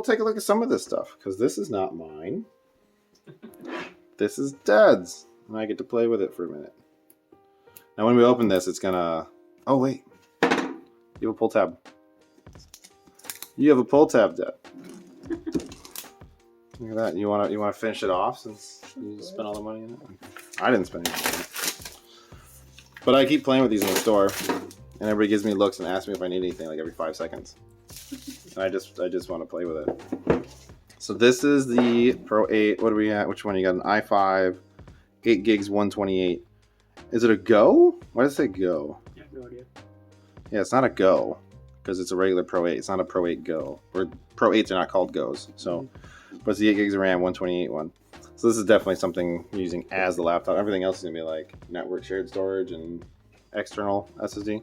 We'll take a look at some of this stuff, because this is not mine. This is Dad's, and I get to play with it for a minute. Now when we open this, it's gonna... Oh, wait. You have a pull tab. You have a pull tab, Dad. Look at that. You wanna finish it off since you just spent all the money in it? I didn't spend anything on it. But I keep playing with these in the store, and everybody gives me looks and asks me if I need anything like every 5 seconds. And I just want to play with it. So this is the Pro 8. What are we at? Which one? You got an i5, 8 gigs, 128. Is it a Go? Why does it say Go? I have no idea. Yeah, it's not a Go because it's a regular Pro 8. It's not a Pro 8 Go. Or Pro 8s are not called Go's. So, but it's the 8 gigs of RAM, 128 one. So this is definitely something you're using as the laptop. Everything else is gonna be like network shared storage and external SSD.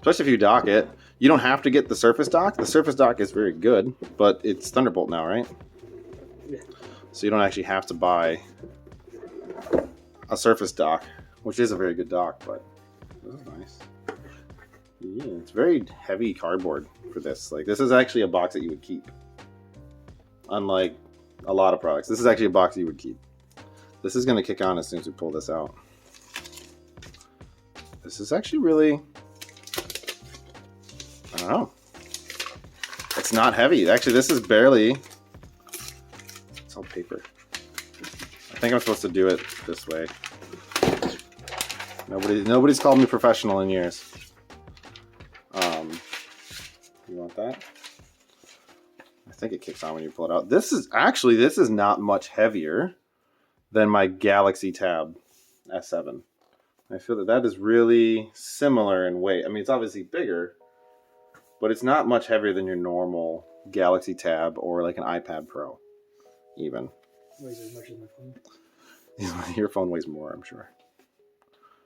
Especially if you dock it. You don't have to get the Surface dock. The Surface dock is very good, but it's Thunderbolt now, right? Yeah. So you don't actually have to buy a Surface dock, which is a very good dock, but this is nice. Yeah, it's very heavy cardboard for this. Like, this is actually a box that you would keep. Unlike a lot of products. This is actually a box you would keep. This is going to kick on as soon as we pull this out. This is actually really... I don't know. It's not heavy. Actually, this is barely... It's all paper. I think I'm supposed to do it this way. Nobody's called me professional in years. You want that? I think it kicks on when you pull it out. This is not much heavier than my Galaxy Tab S7. I feel that is really similar in weight. I mean, it's obviously bigger, but it's not much heavier than your normal Galaxy Tab or like an iPad Pro, even. Weighs as much as my phone. Your phone weighs more, I'm sure.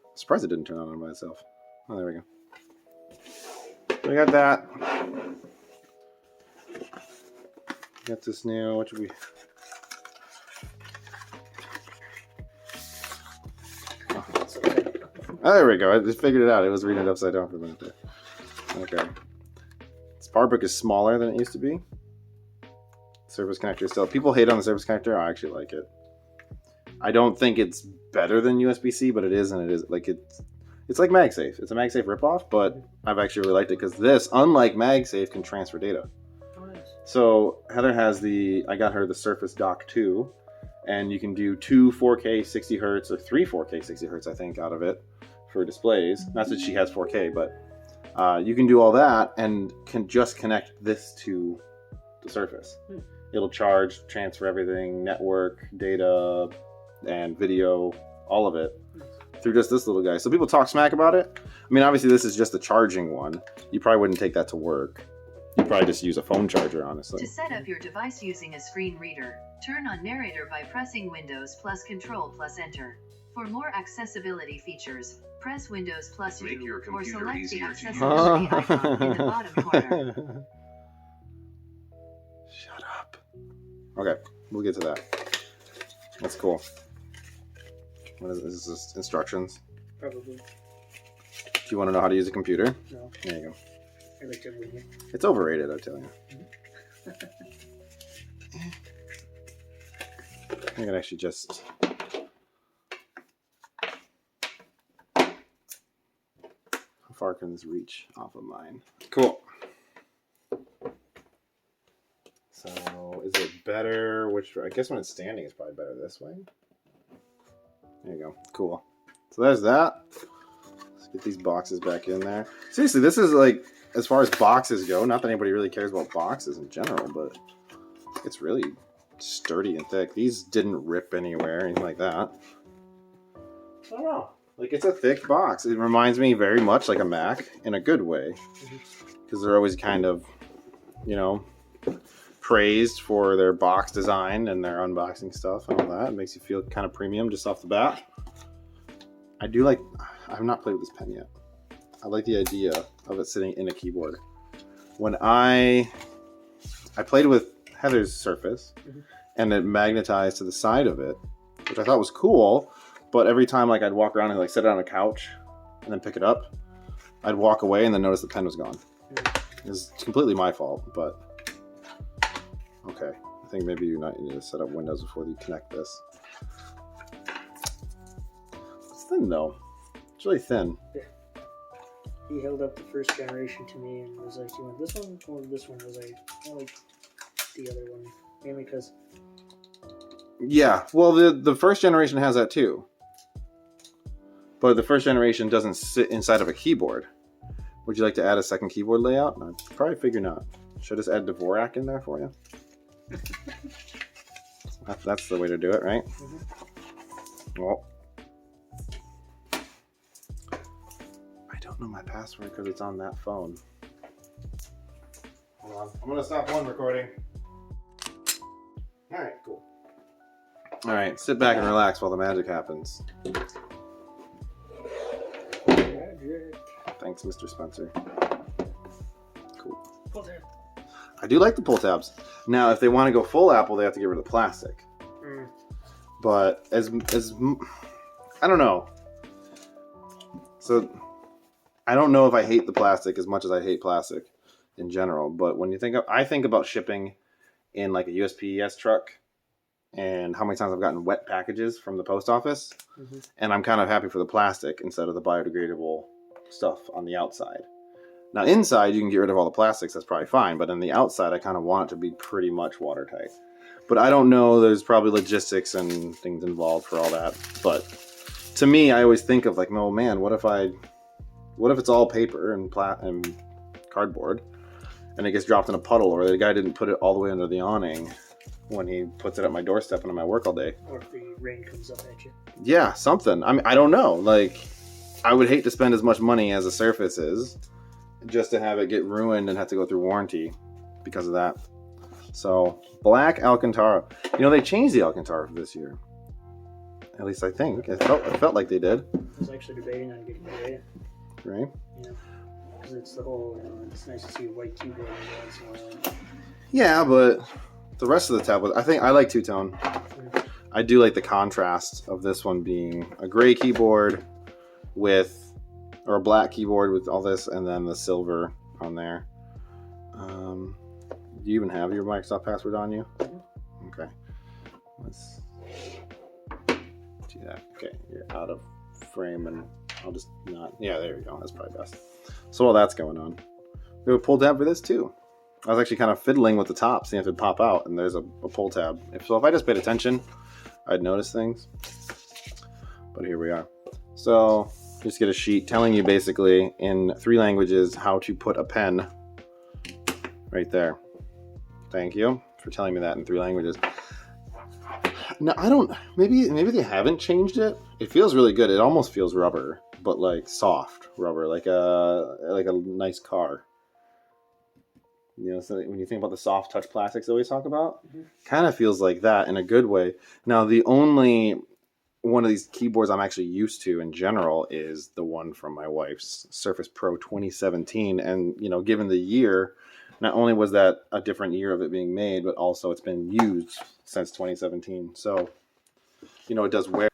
I'm surprised it didn't turn on by itself. Oh, there we go. We got that. Got this new, what should we... Oh, there we go. I just figured it out. It was reading it upside down for a minute there. Okay. This power brick is smaller than it used to be. Surface connector still. People hate on the Surface connector. I actually like it. I don't think it's better than USB-C, but it is, and it is like it's like MagSafe. It's a MagSafe ripoff, but I've actually really liked it because this, unlike MagSafe, can transfer data. Oh, nice. So Heather has I got her the Surface Dock 2, and you can do 2 4K 60 hertz or 3 4K 60 hertz, I think, out of it for displays. Not that she has 4K, but you can do all that and can just connect this to the Surface. It'll charge, transfer everything, network, data, and video, all of it, through just this little guy. So people talk smack about it. I mean, obviously this is just the charging one. You probably wouldn't take that to work. You'd probably just use a phone charger, honestly. To set up your device using a screen reader, turn on narrator by pressing Windows plus Control plus Enter. For more accessibility features, press Windows plus U or select the accessibility icon in the bottom corner. Shut up. Okay, we'll get to that. That's cool. What is this? Is this instructions? Probably. Do you want to know how to use a computer? No. There you go. I like to read it. It's overrated, I tell you. I can actually just... How far can this reach off of mine? Cool. So, is it better? I guess when it's standing, it's probably better this way. There you go. Cool. So there's that. Let's get these boxes back in there. Seriously, this is like, as far as boxes go, not that anybody really cares about boxes in general, but it's really sturdy and thick. These didn't rip anywhere or anything like that. I don't know. Like, it's a thick box. It reminds me very much like a Mac in a good way. Because they're always kind of, you know, praised for their box design and their unboxing stuff and all that. It makes you feel kind of premium just off the bat. I've not played with this pen yet. I like the idea of it sitting in a keyboard. When I played with Heather's Surface and it magnetized to the side of it, which I thought was cool, but every time like I'd walk around and like sit it on a couch and then pick it up, I'd walk away and then notice the pen was gone. It was completely my fault, but Okay. I think maybe you need to set up Windows before you connect this. It's thin though. It's really thin. Yeah. He held up the first generation to me and was like, "You want this one or this one?" I was like, "I like the other one," mainly because. Yeah, well, the first generation has that too. But the first generation doesn't sit inside of a keyboard. Would you like to add a second keyboard layout? I'd probably figure not. Should I just add Dvorak in there for you? That's the way to do it, right? Mm-hmm. Well, I don't know my password because it's on that phone. Hold on. I'm going to stop one recording. All right, cool. All right, sit back and relax while the magic happens. Magic. Thanks, Mr. Spencer. Cool. Pull tab. I do like the pull tabs. Now, if they want to go full Apple, they have to get rid of the plastic. But as I don't know. So I don't know if I hate the plastic as much as I hate plastic in general. But when you I think about shipping in like a USPS truck and how many times I've gotten wet packages from the post office, and I'm kind of happy for the plastic instead of the biodegradable stuff on the outside. Now inside you can get rid of all the plastics, that's probably fine, but on the outside I kind of want it to be pretty much watertight. But I don't know, there's probably logistics and things involved for all that. But to me, I always think of like, oh man, what if it's all paper and cardboard and it gets dropped in a puddle, or the guy didn't put it all the way under the awning when he puts it at my doorstep and I'm at work all day. Or if the rain comes up at you. Yeah, something. I mean, I don't know. Like, I would hate to spend as much money as a Surface is just to have it get ruined and have to go through warranty because of that. So, black Alcantara. You know, they changed the Alcantara for this year. At least I think. It felt like they did. I was actually debating on getting gray. Right? Yeah. Because it's the whole, it's nice to see a white keyboard every once in a while. Yeah, but the rest of the tablet, I think I like two-tone. I do like the contrast of this one being a gray keyboard or a black keyboard with all this, and then the silver on there. Do you even have your Microsoft password on you? Okay. Let's do that. Okay, you're out of frame, and I'll just not. Yeah, there we go. That's probably best. So while that's going on, we have a pull tab for this too. I was actually kind of fiddling with the top, seeing if it'd pop out, and there's a pull tab. If I just paid attention, I'd notice things. But here we are. So just get a sheet telling you basically in 3 languages how to put a pen right there. Thank you for telling me that in 3 languages. Now I don't. Maybe they haven't changed it. It feels really good. It almost feels rubber, but like soft rubber, like a nice car. You know, so when you think about the soft touch plastics they always talk about, kind of feels like that in a good way. Now, the only one of these keyboards I'm actually used to in general is the one from my wife's Surface Pro 2017. And, you know, given the year, not only was that a different year of it being made, but also it's been used since 2017. So, you know, it does wear.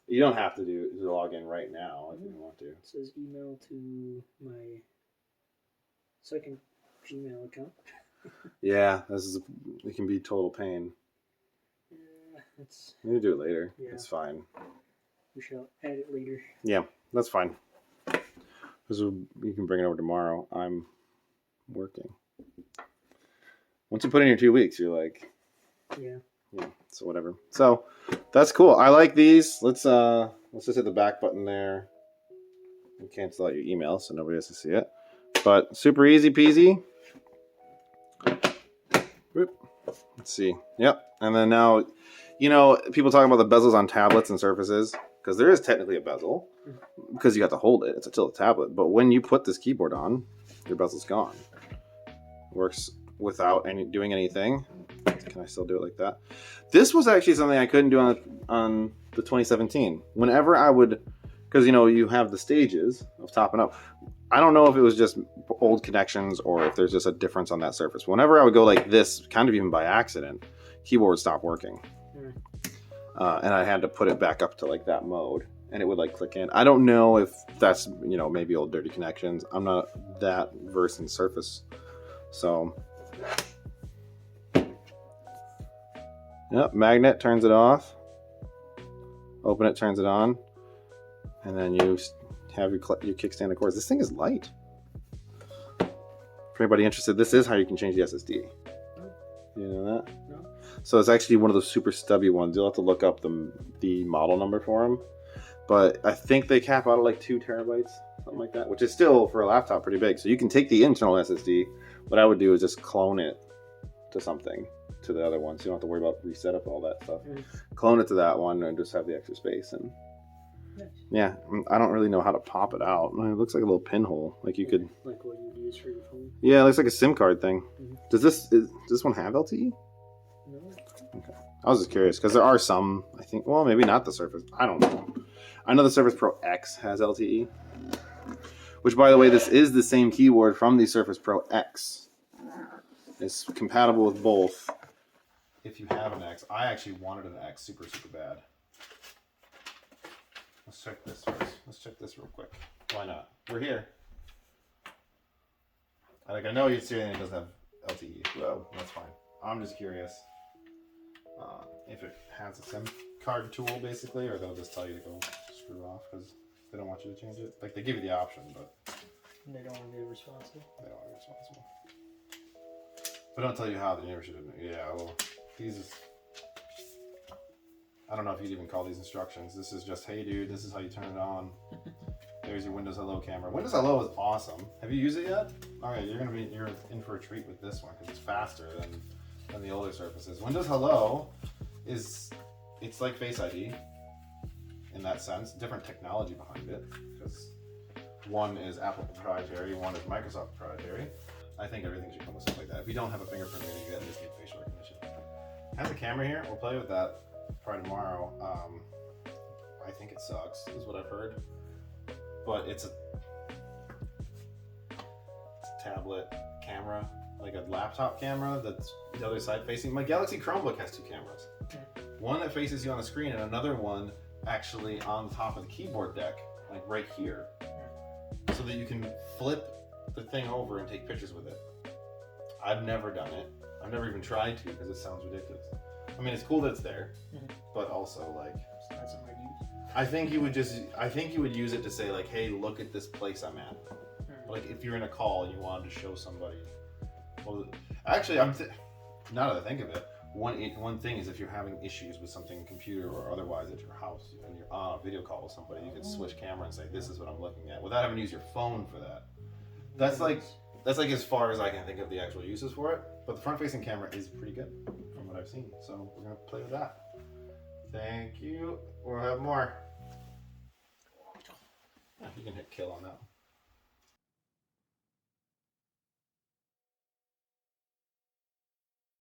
You don't have to log in right now if you don't want to. It says email to my second Gmail account. Yeah, it can be total pain. Yeah, You can do it later. Yeah. It's fine. We shall add it later. Yeah, that's fine. You can bring it over tomorrow. I'm working. Once you put in your 2 weeks, you're like, yeah. So whatever. So that's cool. I like these. Let's just hit the back button there and cancel out your email so nobody has to see it. But super easy peasy. Let's see. Yep. And then now, you know, people talk about the bezels on tablets and Surfaces, because there is technically a bezel because you got to hold it. It's still a tablet. But when you put this keyboard on, your bezel's gone. Works without doing anything. Can I still do it like that? This was actually something I couldn't do on the 2017. Whenever I would, because, you know, you have the stages of topping up. I don't know if it was just old connections or if there's just a difference on that Surface. Whenever I would go like this, kind of even by accident, keyboard would stop working. And I had to put it back up to like that mode and it would like click in. I don't know if that's, you know, maybe old dirty connections. I'm not that versed in Surface. So Yep, magnet turns it off. Open it, turns it on. And then you have your kickstand of course. This thing is light. For anybody interested, this is how you can change the SSD. You know that? No. So it's actually one of those super stubby ones. You'll have to look up the model number for them. But I think they cap out at like 2 terabytes, something like that, which is still for a laptop pretty big. So you can take the internal SSD. What I would do is just clone it to something, to the other one, so you don't have to worry about reset up all that stuff. Clone it to that one and just have the extra space. And nice. yeah, I don't really know how to pop it out. It looks like a little pinhole, like you could. Like what you use for your phone. Yeah, it looks like a SIM card thing. Mhm. Does this one have LTE? No. Okay. I was just curious because there are some. I think. Well, maybe not the Surface. I don't know. I know the Surface Pro X has LTE. Which, by the way, this is the same keyboard from the Surface Pro X. It's compatible with both. If you have an X, I actually wanted an X super bad. Let's check this first. Let's check this real quick. Why not? We're here. I know you'd say it doesn't have LTE. Well, that's fine. I'm just curious if it has a SIM card tool, basically, or they'll just tell you to go screw off because they don't want you to change it. Like, they give you the option, but They don't want to be responsible. they don't want to be responsible. But don't tell you how. They never should have. Yeah, well, these is. I don't know if you'd even call these instructions. This is just, hey, dude, this is how you turn it on. There's your Windows Hello camera. Windows Hello is awesome. Have you used it yet? Okay, you're in for a treat with this one because it's faster than the older Surfaces. Windows Hello it's like Face ID in that sense. Different technology behind it because one is Apple proprietary, one is Microsoft proprietary. I think everything should come with stuff like that. If you don't have a fingerprint reader, you at least get facial recognition. It has a camera here. We'll play with that probably tomorrow. I think it sucks, is what I've heard. But it's a tablet camera, like a laptop camera that's the other side facing. My Galaxy Chromebook has 2 cameras. One that faces you on the screen and another one actually on the top of the keyboard deck, like right here. So that you can flip the thing over and take pictures with it. I've never done it. I've never even tried to because it sounds ridiculous. I mean, it's cool that it's there, but also like, That's something I'd use. I think you would use it to say like, hey, look at this place I'm at. Like if you're in a call and you wanted to show somebody. Well, actually, now that I think of it, one thing is if you're having issues with something computer or otherwise at your house and you're on a video call with somebody, you can switch camera and say, this is what I'm looking at, without having to use your phone for that. That's like as far as I can think of the actual uses for it. But the front-facing camera is pretty good from what I've seen. So we're gonna play with that. Thank you. We'll have more. You can hit kill on that one.